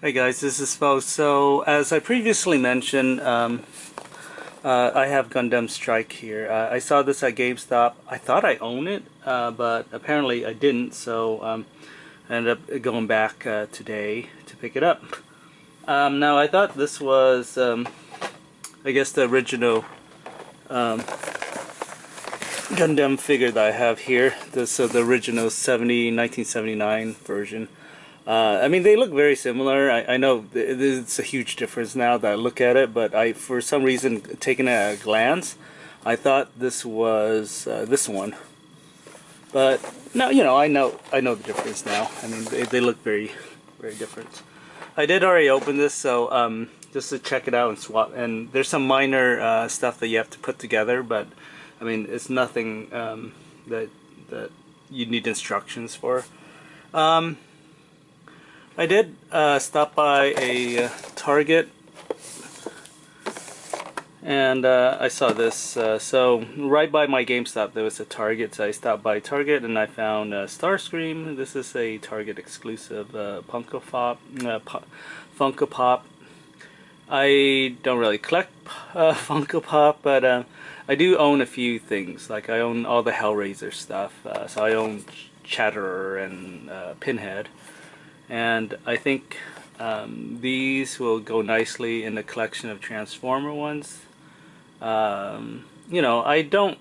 Hey guys, this is Bo. So, as I previously mentioned, I have Gundam Strike here. I saw this at GameStop. I thought I owned it, but apparently I didn't, so I ended up going back today to pick it up. Now, I thought this was, I guess, the original Gundam figure that I have here. The original 1979 version. I mean, they look very similar. I know it's a huge difference now that I look at it, but for some reason, taking it at a glance, I thought this was this one. But now, I know the difference now. I mean, they look very, very different. I did already open this, so just to check it out and swap. And there's some minor stuff that you have to put together, but I mean, it's nothing that you need instructions for. I did stop by a Target, and I saw this. So right by my GameStop there was a Target, so I stopped by Target and I found Starscream. This is a Target exclusive Funko Pop. I don't really collect Funko Pop, but I do own a few things. Like I own all the Hellraiser stuff, so I own Chatterer and Pinhead. And I think these will go nicely in the collection of Transformer ones. I don't.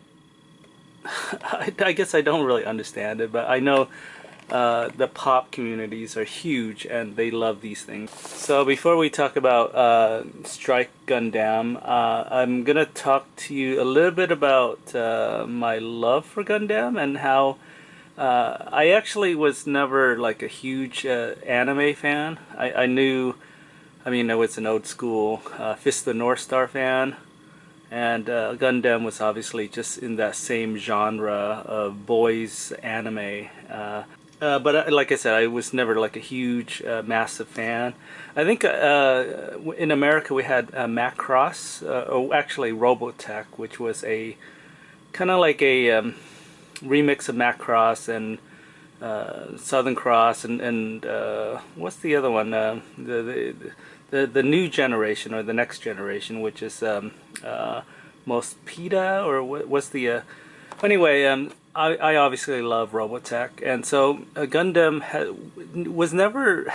I guess I don't really understand it, but I know the pop communities are huge and they love these things. So before we talk about Strike Gundam, I'm gonna talk to you a little bit about my love for Gundam and how. I actually was never like a huge anime fan. I was an old school Fist of the North Star fan, and Gundam was obviously just in that same genre of boys anime. But like I said, I was never like a huge, massive fan. I think in America we had Macross, or actually Robotech, which was a kind of like a remix of Macross and Southern Cross and what's the other one? The new generation or the next generation, which is Mospita, or what's the? Anyway, I obviously love Robotech, and so Gundam has never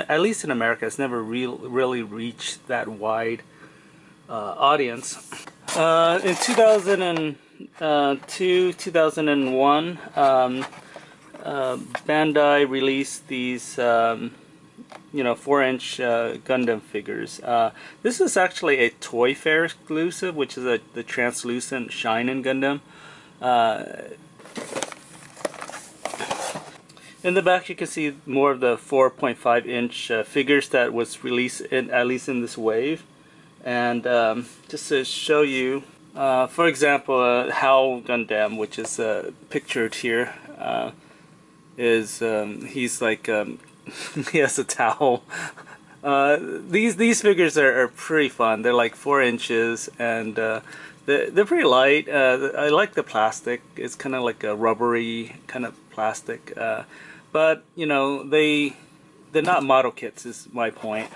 at least in America has never really reached that wide audience. In 2001, Bandai released these 4-inch Gundam figures. This is actually a Toy Fair exclusive, which is the translucent Shinin Gundam. In the back you can see more of the 4.5-inch figures that was released at least in this wave. And just to show you, for example, Hal Gundam, which is pictured here, is he's like he has a towel. These figures are pretty fun. They're like 4 inches, and they're pretty light. I like the plastic. It's kind of like a rubbery kind of plastic, but they're not model kits, is my point.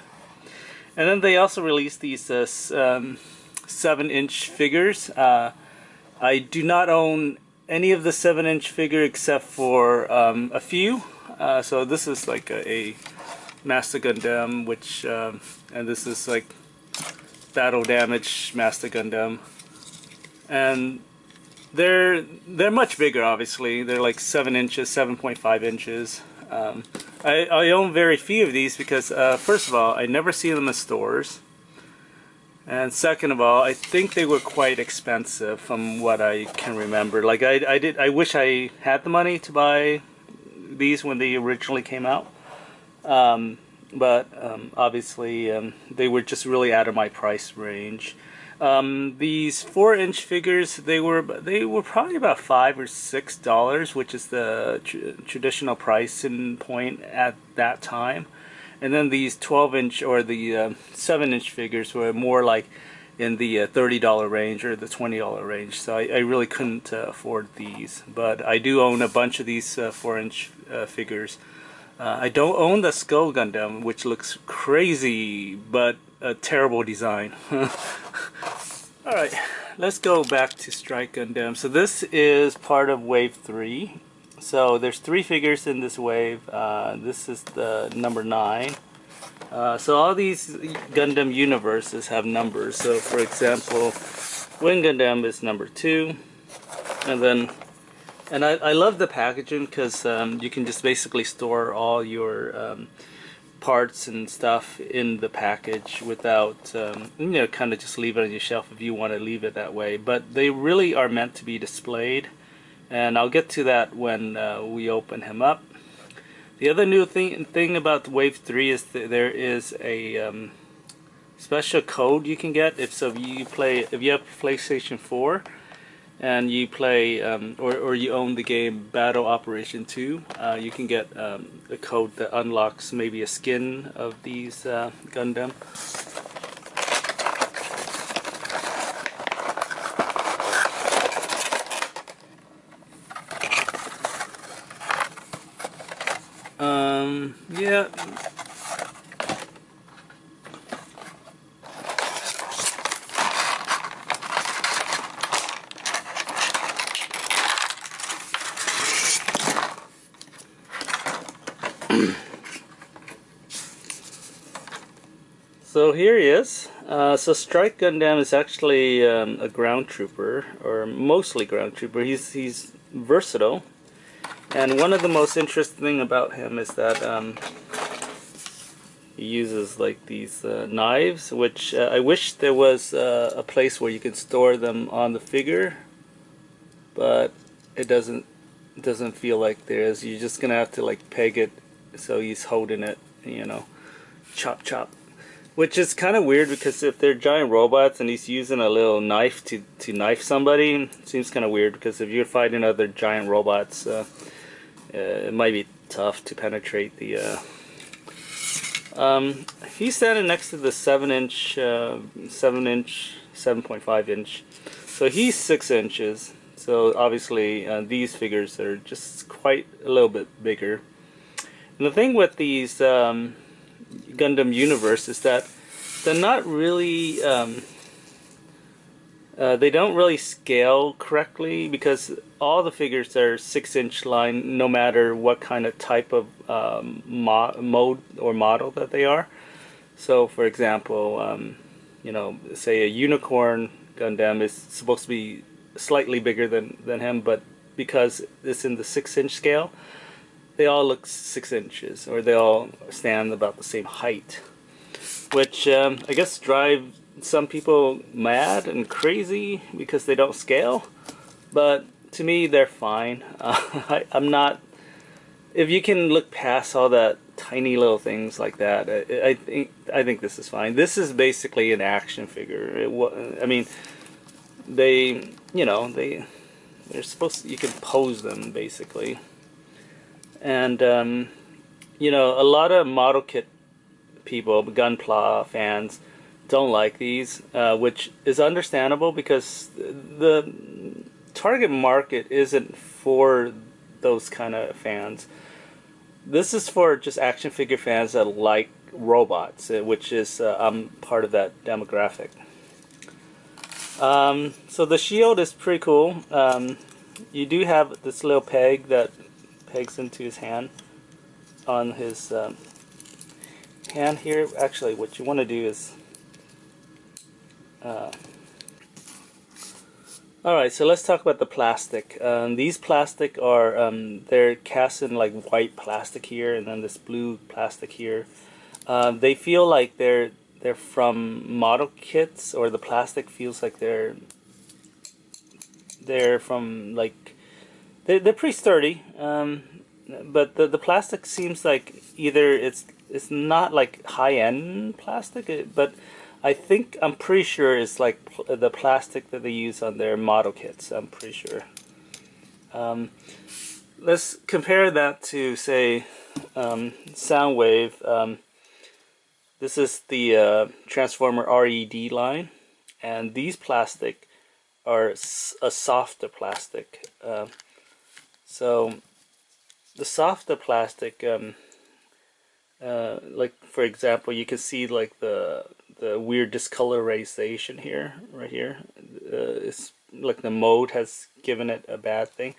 And then they also released these 7-inch figures. I do not own any of the 7-inch figure except for a few. So this is like a Master Gundam, which and this is like Battle Damage Master Gundam, and they're much bigger. Obviously, they're like 7 inches, 7.5 inches. I own very few of these because first of all, I never see them in stores, and second of all, I think they were quite expensive from what I can remember. Like I wish I had the money to buy these when they originally came out, but obviously they were just really out of my price range. These 4-inch figures, they were probably about $5 or $6, which is the traditional pricing point at that time. And then these 12-inch or the 7-inch figures were more like in the $30 range or the $20 range. So I really couldn't afford these, but I do own a bunch of these 4-inch figures. I don't own the Skull Gundam, which looks crazy, but a terrible design. Alright, let's go back to Strike Gundam. So this is part of Wave 3. So there's 3 figures in this wave. This is the number 9. So all these Gundam universes have numbers. So for example, Wing Gundam is number 2. And I love the packaging because you can just basically store all your parts and stuff in the package without, kind of just leave it on your shelf if you want to leave it that way. But they really are meant to be displayed, and I'll get to that when we open him up. The other new thing about Wave 3 is that there is a special code you can get if you have PlayStation 4 and you play or you own the game Battle Operation 2, you can get a code that unlocks maybe a skin of these Gundam. Yeah. So here he is. So Strike Gundam is actually a ground trooper, or mostly ground trooper. He's versatile, and one of the most interesting thing about him is that he uses like these knives, which I wish there was a place where you could store them on the figure, but it doesn't feel like there is. You're just gonna have to like peg it so he's holding it, chop chop. Which is kind of weird because if they're giant robots and he's using a little knife to knife somebody, it seems kind of weird because if you're fighting other giant robots, it might be tough to penetrate the... he's standing next to the 7-inch, 7.5 inch. So he's 6 inches. So obviously these figures are just quite a little bit bigger. And the thing with these Gundam universe is that they're not really they don't really scale correctly because all the figures are 6-inch line no matter what kind of type of mode or model that they are. So for example, say a unicorn Gundam is supposed to be slightly bigger than him, but because it's in the 6-inch scale, they all look 6 inches, or they all stand about the same height, which I guess drive some people mad and crazy because they don't scale. But to me, they're fine. I'm not. If you can look past all that tiny little things like that, I think this is fine. This is basically an action figure. I mean, they're supposed to, you can pose them basically. And a lot of model kit people, Gunpla fans, don't like these, which is understandable because the target market isn't for those kind of fans. This is for just action figure fans that like robots, which is I'm part of that demographic. So the shield is pretty cool. You do have this little peg that pegs into his hand on his hand here. Actually, what you want to do is alright, so let's talk about the plastic. These plastic are they're cast in like white plastic here and then this blue plastic here. They feel like they're from model kits, or the plastic feels like they're from like they're pretty sturdy, but the plastic seems like either it's not like high-end plastic, but I'm pretty sure it's like the plastic that they use on their model kits. I'm pretty sure. Let's compare that to, say, Soundwave. This is the Transformer RED line, and these plastic are a softer plastic. So the softer plastic Like for example, you can see like the weird discolorization here, right here. It's like the mode has given it a bad thing.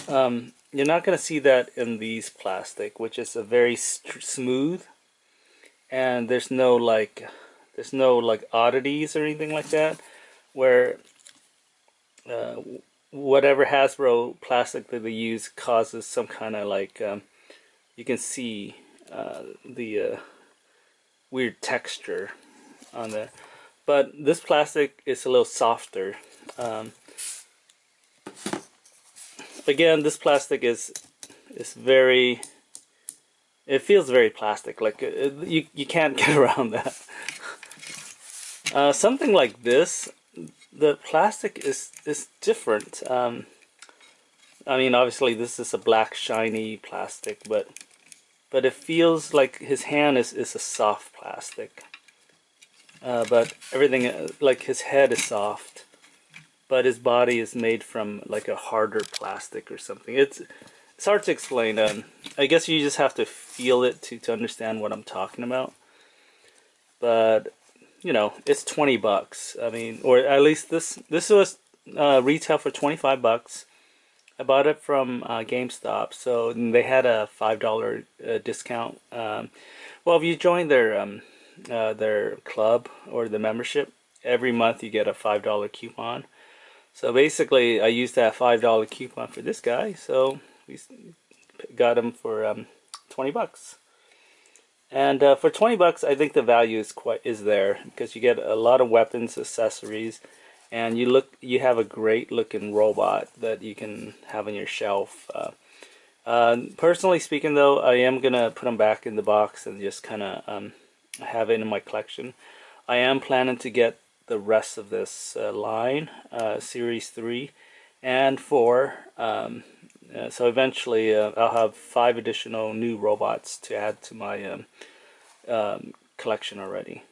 You're not gonna see that in these plastic, which is a very smooth, and there's no like oddities or anything like that. Where uh, whatever Hasbro plastic that they use causes some kind of like you can see the weird texture on there. But this plastic is a little softer. Um, Again, this plastic is very. It feels very plastic. Like you can't get around that. Something like this, the plastic is different. I mean, obviously this is a black shiny plastic, but it feels like his hand is a soft plastic. But everything like his head is soft, but his body is made from like a harder plastic or something. It's hard to explain. I guess you just have to feel it to understand what I'm talking about. But you know, it's 20 bucks. I mean, or at least this was retail for 25 bucks. I bought it from GameStop, so they had a $5 discount. Well, if you join their club or the membership, every month you get a $5 coupon. So basically, I used that $5 coupon for this guy, so we got him for 20 bucks. And for 20 bucks, I think the value is there because you get a lot of weapons, accessories, and you have a great looking robot that you can have on your shelf. Personally speaking, though, I am gonna put them back in the box and just kind of have it in my collection. I am planning to get the rest of this line, Series 3 and 4. So eventually, I'll have 5 additional new robots to add to my collection already.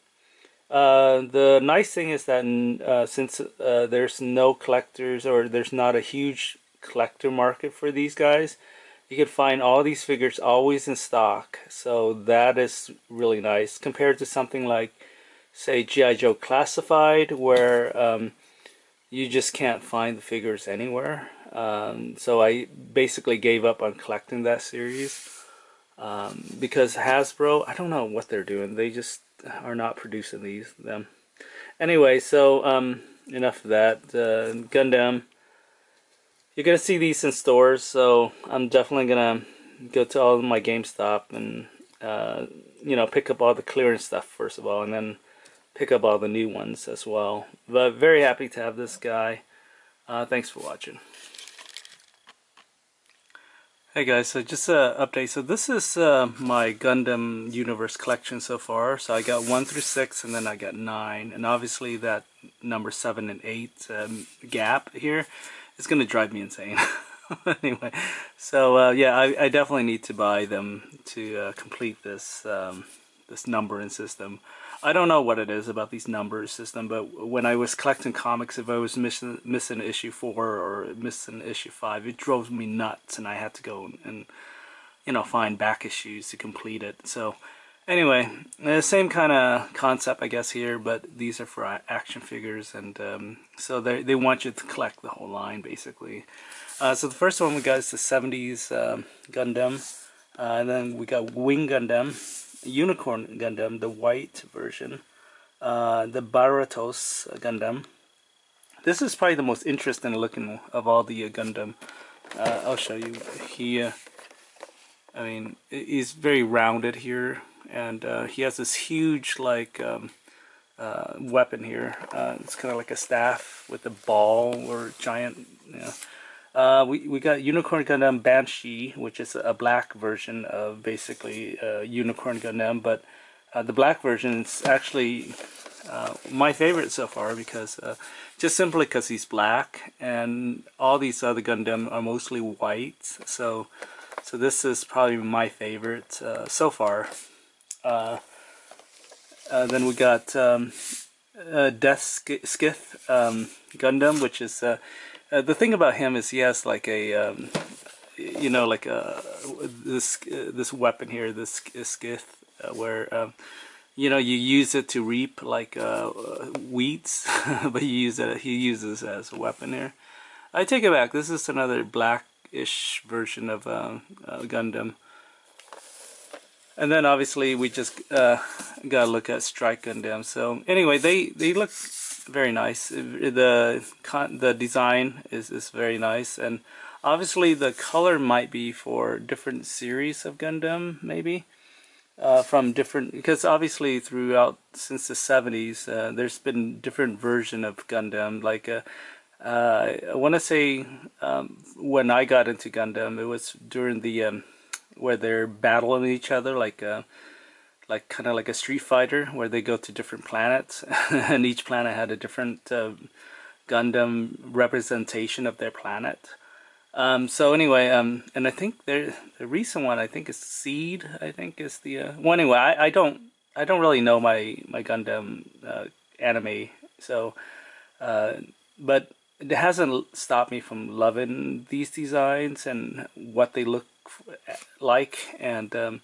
The nice thing is that since there's no collectors, or there's not a huge collector market for these guys, you can find all these figures always in stock. So that is really nice compared to something like, say, G.I. Joe Classified, where you just can't find the figures anywhere. So I basically gave up on collecting that series because Hasbro, I don't know what they're doing. They just are not producing them. Anyway, so enough of that. Gundam. You're gonna see these in stores, so I'm definitely gonna go to all of my GameStop and you know, pick up all the clearance stuff first of all, and then pick up all the new ones as well. But very happy to have this guy. Thanks for watching. Hey guys, so just an update. So this is my Gundam Universe collection so far. So I got 1 through 6, and then I got 9. And obviously that number 7 and 8 gap here is going to drive me insane. Anyway, so yeah, I definitely need to buy them to complete this this numbering system. I don't know what it is about these numbers system, but when I was collecting comics, if I was missing issue 4 or missing issue 5, it drove me nuts, and I had to go and you know, find back issues to complete it. So anyway, the same kind of concept, I guess, here, but these are for action figures, and so they want you to collect the whole line, basically. So the first one we got is the 70s Gundam, and then we got Wing Gundam, Unicorn Gundam, the white version, the Baratos Gundam. This is probably the most interesting looking of all the Gundam. I'll show you. I mean, he's very rounded here, and he has this huge like weapon here. It's kind of like a staff with a ball or giant. You know. We got Unicorn Gundam Banshee, which is a black version of basically Unicorn Gundam, but the black version is actually my favorite so far because just simply because he's black, and all these other Gundam are mostly white. So this is probably my favorite so far. Then we got Death Skith Gundam, which is the thing about him is he has like a you know, like a this weapon here, this skith, where you know, you use it to reap like weeds, but he uses it as a weapon here. I take it back. This is another blackish version of Gundam. And then obviously we just gotta look at Strike Gundam. So anyway, they look very nice. The design is very nice, and obviously the color might be for different series of Gundam, maybe from different, because obviously throughout since the 70s, there's been different version of Gundam. Like I want to say when I got into Gundam, it was during the where they're battling each other, like kind of like a Street Fighter, where they go to different planets, and each planet had a different Gundam representation of their planet. So anyway, and I think the recent one, I think is Seed. I think is the well. Anyway, I don't really know my Gundam anime, so but it hasn't stopped me from loving these designs and what they look like, and